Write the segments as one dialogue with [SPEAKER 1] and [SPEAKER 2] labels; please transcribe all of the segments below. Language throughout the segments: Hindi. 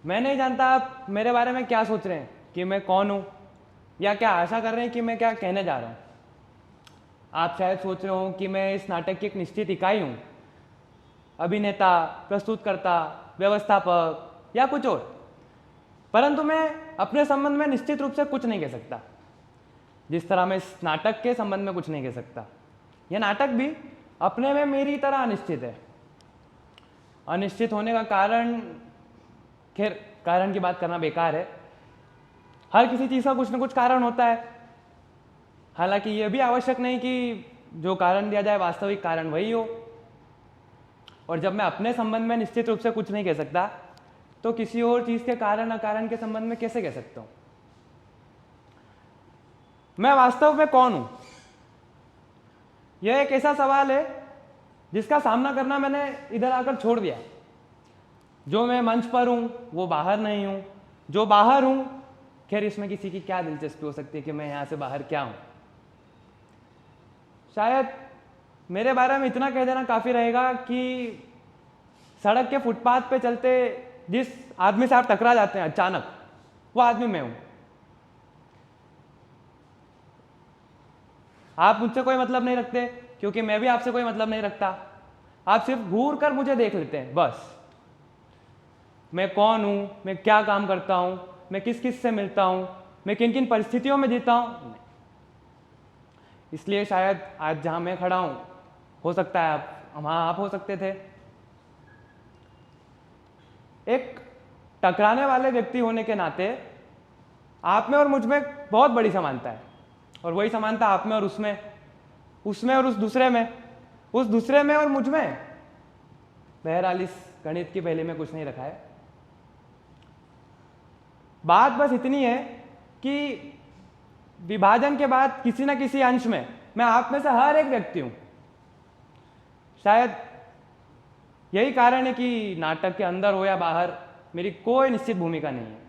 [SPEAKER 1] मैं नहीं जानता आप मेरे बारे में क्या सोच रहे हैं कि मैं कौन हूँ, या क्या आशा कर रहे हैं कि मैं क्या कहने जा रहा हूँ। आप शायद सोच रहे हो कि मैं इस नाटक की एक निश्चित इकाई हूँ, अभिनेता, प्रस्तुतकर्ता, व्यवस्थापक या कुछ और। परंतु मैं अपने संबंध में निश्चित रूप से कुछ नहीं कह सकता, जिस तरह मैं इस नाटक के संबंध में कुछ नहीं कह सकता। यह नाटक भी अपने में मेरी तरह अनिश्चित है। अनिश्चित होने का कारण, खैर कारण की बात करना बेकार है। हर किसी चीज़ का कुछ ना कुछ कारण होता है। हालांकि यह भी आवश्यक नहीं कि जो कारण दिया जाए वास्तविक कारण वही हो। और जब मैं अपने संबंध में निश्चित रूप से कुछ नहीं कह सकता, तो किसी और चीज़ के कारण अकारण के संबंध में कैसे कह सकता हूँ। मैं वास्तव में कौन हूँ, यह एक ऐसा सवाल है जिसका सामना करना मैंने इधर आकर छोड़ दिया। जो मैं मंच पर हूँ वो बाहर नहीं हूँ, जो बाहर हूँ, खैर इसमें किसी की क्या दिलचस्पी हो सकती है कि मैं यहाँ से बाहर क्या हूँ। शायद मेरे बारे में इतना कह देना काफ़ी रहेगा कि सड़क के फुटपाथ पे चलते जिस आदमी से आप टकरा जाते हैं अचानक, वो आदमी मैं हूँ। आप मुझसे कोई मतलब नहीं रखते क्योंकि मैं भी आपसे कोई मतलब नहीं रखता। आप सिर्फ घूर कर मुझे देख लेते हैं बस। मैं कौन हूँ, मैं क्या काम करता हूँ, मैं किस किस से मिलता हूँ, मैं किन किन परिस्थितियों में जीता हूँ, इसलिए शायद आज जहाँ मैं खड़ा हूँ, हो सकता है आप वहाँ आप हो सकते थे। एक टकराने वाले व्यक्ति होने के नाते आप में और मुझ में बहुत बड़ी समानता है, और वही समानता आप में और उसमें, उसमें और उस दूसरे में, उस दूसरे में और मुझ में। बहरहाल इस गणित की पहले में कुछ नहीं रखा है। बात बस इतनी है कि विभाजन के बाद किसी न किसी अंश में मैं आप में से हर एक व्यक्ति हूं। शायद यही कारण है कि नाटक के अंदर हो या बाहर मेरी कोई निश्चित भूमिका नहीं है।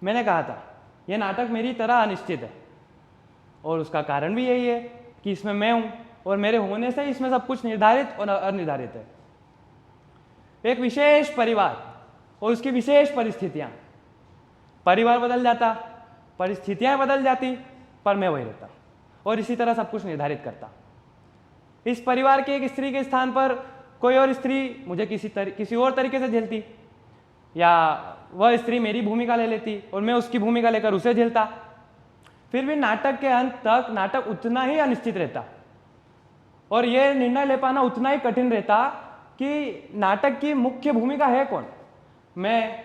[SPEAKER 1] मैंने कहा था यह नाटक मेरी तरह अनिश्चित है, और उसका कारण भी यही है कि इसमें मैं हूं, और मेरे होने से इसमें सब कुछ निर्धारित और अनिर्धारित है। एक विशेष परिवार और उसकी विशेष परिस्थितियां। परिवार बदल जाता, परिस्थितियां बदल जाती, पर मैं वही रहता, और इसी तरह सब कुछ निर्धारित करता। इस परिवार की एक स्त्री के स्थान पर कोई और स्त्री मुझे किसी और तरीके से झेलती, या वह स्त्री मेरी भूमिका ले लेती और मैं उसकी भूमिका लेकर उसे झेलता। फिर भी नाटक के अंत तक नाटक उतना ही अनिश्चित रहता, और यह निर्णय ले पाना उतना ही कठिन रहता कि नाटक की मुख्य भूमिका है कौन, मैं,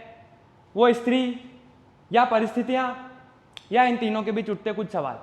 [SPEAKER 1] वो स्त्री, या परिस्थितियां, या इन तीनों के बीच उठते कुछ सवाल।